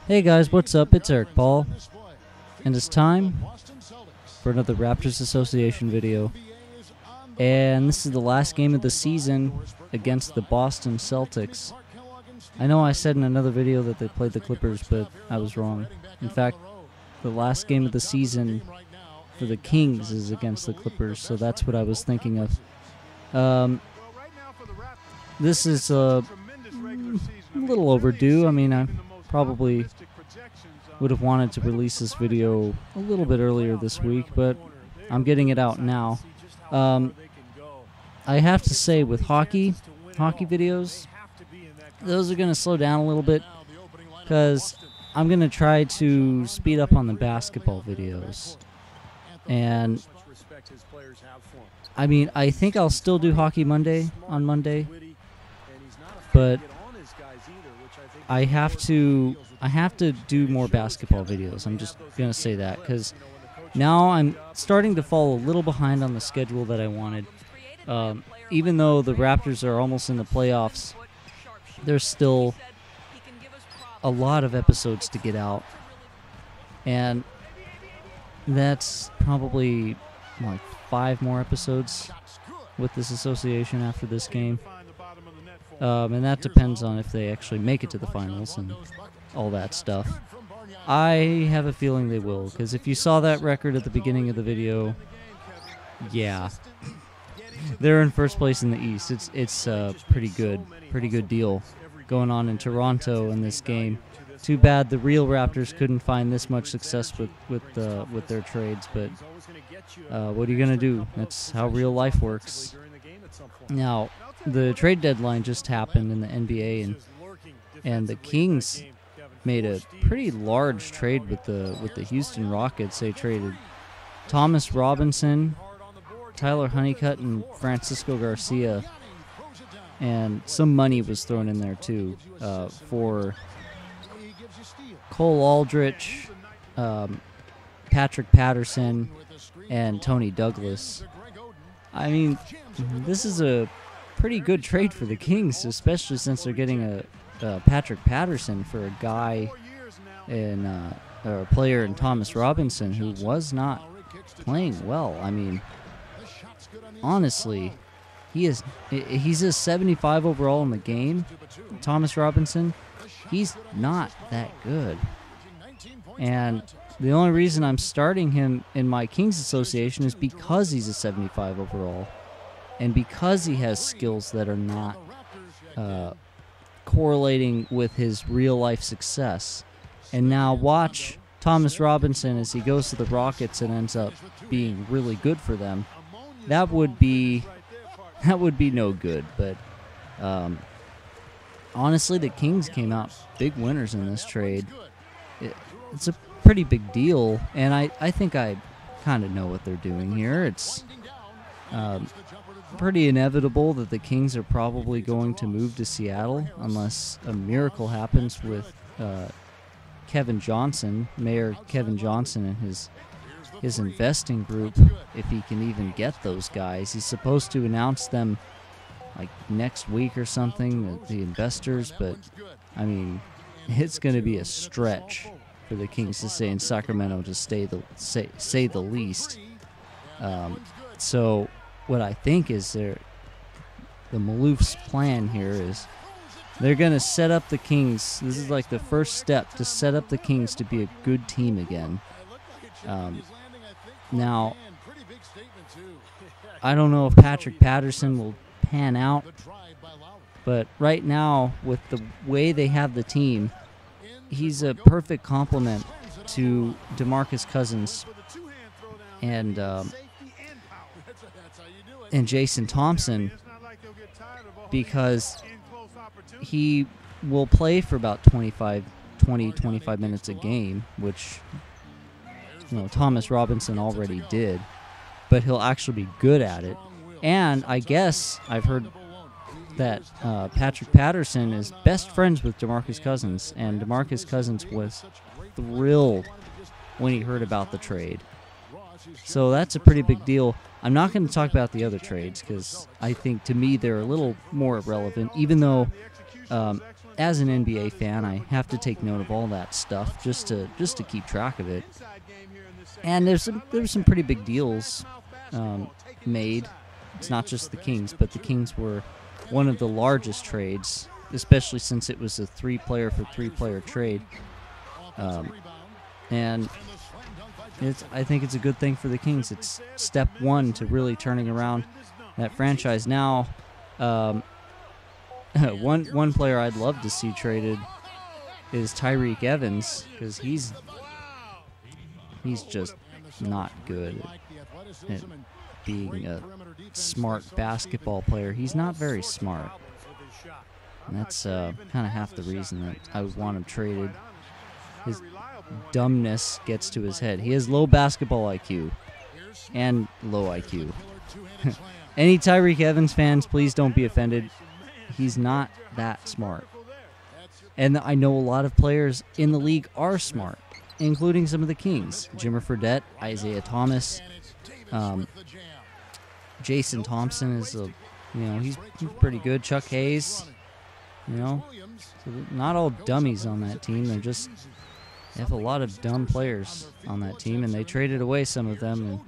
Hey guys, what's up? It's Eric Paul, and it's time for another Raptors Association video. And this is the last game of the season against the Boston Celtics. I know I said in another video that they played the Clippers, but I was wrong. In fact, the last game of the season for the Kings is against the Clippers, so that's what I was thinking of. This is a little overdue. I mean, I probably would have wanted to release this video a little bit earlier this week, but I'm getting it out now. I have to say, with hockey videos, those are going to slow down a little bit because I'm going to try to speed up on the basketball videos. And I mean, I think I'll still do Hockey Monday on Monday, but I have to do more basketball videos. I'm just going to say that because now I'm starting to fall a little behind on the schedule that I wanted. Even though the Raptors are almost in the playoffs, there's still a lot of episodes to get out. And that's probably like 5 more episodes with this association after this game. And that depends on if they actually make it to the finals and all that stuff. I have a feeling they will, because if you saw that record at the beginning of the video, yeah, they're in first place in the East. It's a pretty good deal going on in Toronto in this game. Too bad the real Raptors couldn't find this much success with their trades, but what are you gonna do? That's how real life works. Now, the trade deadline just happened in the NBA, and the Kings made a pretty large trade with the Houston Rockets. They traded Thomas Robinson, Tyler Honeycutt, and Francisco Garcia, and some money was thrown in there too for Cole Aldrich, Patrick Patterson, and Tony Douglas. I mean, this is a pretty good trade for the Kings, especially since they're getting a Patrick Patterson for a guy in or a player in Thomas Robinson who was not playing well. I mean, honestly, he's a 75 overall in the game. Thomas Robinson, he's not that good. And the only reason I'm starting him in my Kings Association is because he's a 75 overall. And because he has skills that are not correlating with his real-life success. And now watch Thomas Robinson as he goes to the Rockets and ends up being really good for them. That would be no good. But honestly, the Kings came out big winners in this trade. It's a pretty big deal, and I think I kind of know what they're doing here. It's pretty inevitable that the Kings are probably going to move to Seattle unless a miracle happens with Kevin Johnson, Mayor Kevin Johnson, and his investing group, if he can even get those guys. He's supposed to announce them like next week or something, the investors, but I mean, it's going to be a stretch for the Kings to stay in Sacramento, to say the least. So what I think is the Maloof's plan here is they're going to set up the Kings. This is like the first step to set up the Kings to be a good team again. Now, I don't know if Patrick Patterson will pan out, but right now, with the way they have the team, he's a perfect complement to DeMarcus Cousins and Jason Thompson, because he will play for about 25 minutes a game, which Thomas Robinson already did, but he'll actually be good at it. And I guess I've heard that Patrick Patterson is best friends with DeMarcus Cousins, and DeMarcus Cousins was thrilled when he heard about the trade. So that's a pretty big deal. I'm not going to talk about the other trades because I think, to me, they're a little more irrelevant, even though as an NBA fan, I have to take note of all that stuff just to keep track of it. And there's some pretty big deals made. It's not just the Kings, but the Kings were one of the largest trades, especially since it was a 3-player for 3-player trade. And I think it's a good thing for the Kings. It's step one to really turning around that franchise. Now, one player I'd love to see traded is Tyreke Evans, because he's just not good at being a smart basketball player. He's not very smart. And that's kind of half the reason that I would want him traded. His dumbness gets to his head. He has low basketball IQ and low IQ. Any Tyreke Evans fans, please don't be offended. He's not that smart. And I know a lot of players in the league are smart, including some of the Kings. Jimmer Fredette, Isaiah Thomas, Jason Thompson is he's pretty good. Chuck Hayes, so not all dummies on that team. They have a lot of dumb players on that team, and they traded away some of them. And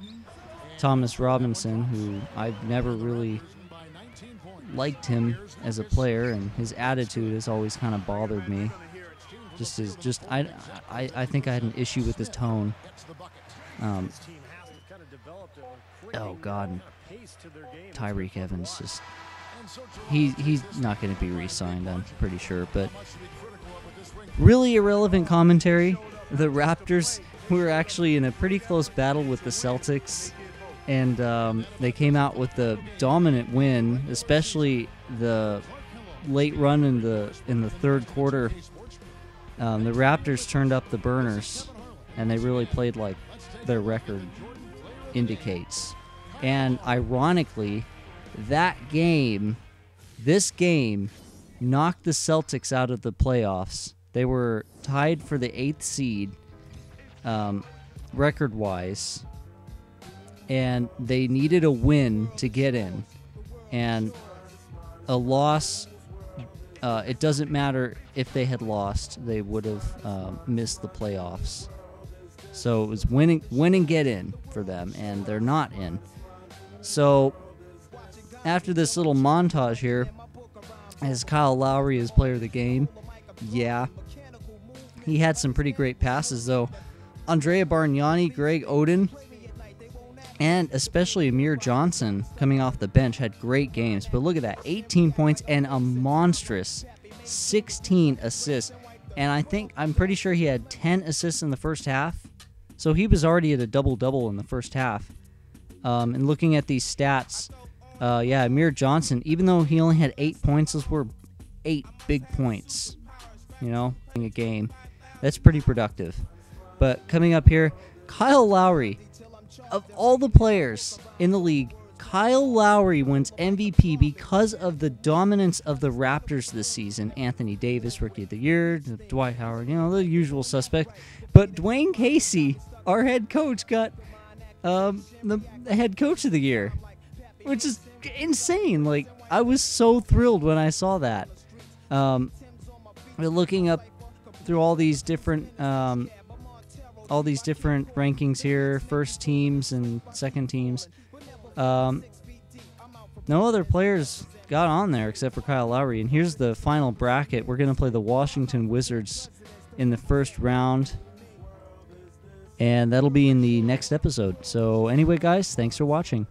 Thomas Robinson, who I've never really liked him as a player, and his attitude has always kind of bothered me. I think I had an issue with his tone. Oh God, Tyreke Evans he's not going to be re-signed, I'm pretty sure. But really irrelevant commentary. The Raptors were actually in a pretty close battle with the Celtics, and they came out with the dominant win, especially the late run in the third quarter. The Raptors turned up the burners, and they really played like their record indicates. And ironically, this game knocked the Celtics out of the playoffs. They were tied for the 8th seed, record-wise, and they needed a win to get in. And a loss, it doesn't matter if they had lost, they would have missed the playoffs. So it was win and get in for them, and they're not in. So after this little montage here, as Kyle Lowry is player of the game, yeah, he had some pretty great passes, though. Andrea Bargnani, Greg Oden, and especially Amir Johnson coming off the bench had great games. But look at that, 18 points and a monstrous 16 assists. And I'm pretty sure he had 10 assists in the first half. So he was already at a double-double in the first half. And looking at these stats, Amir Johnson, even though he only had 8 points, those were 8 big points, in a game. That's pretty productive. But coming up here, Kyle Lowry. Of all the players in the league, Kyle Lowry wins MVP because of the dominance of the Raptors this season. Anthony Davis, Rookie of the Year, Dwight Howard, the usual suspect. But Dwayne Casey, our head coach, got the head coach of the year, which is insane. Like, I was so thrilled when I saw that. Looking up through all these different rankings here, first teams and second teams. No other players got on there except for Kyle Lowry. And here's the final bracket. We're going to play the Washington Wizards in the first round. And that'll be in the next episode. So anyway, guys, thanks for watching.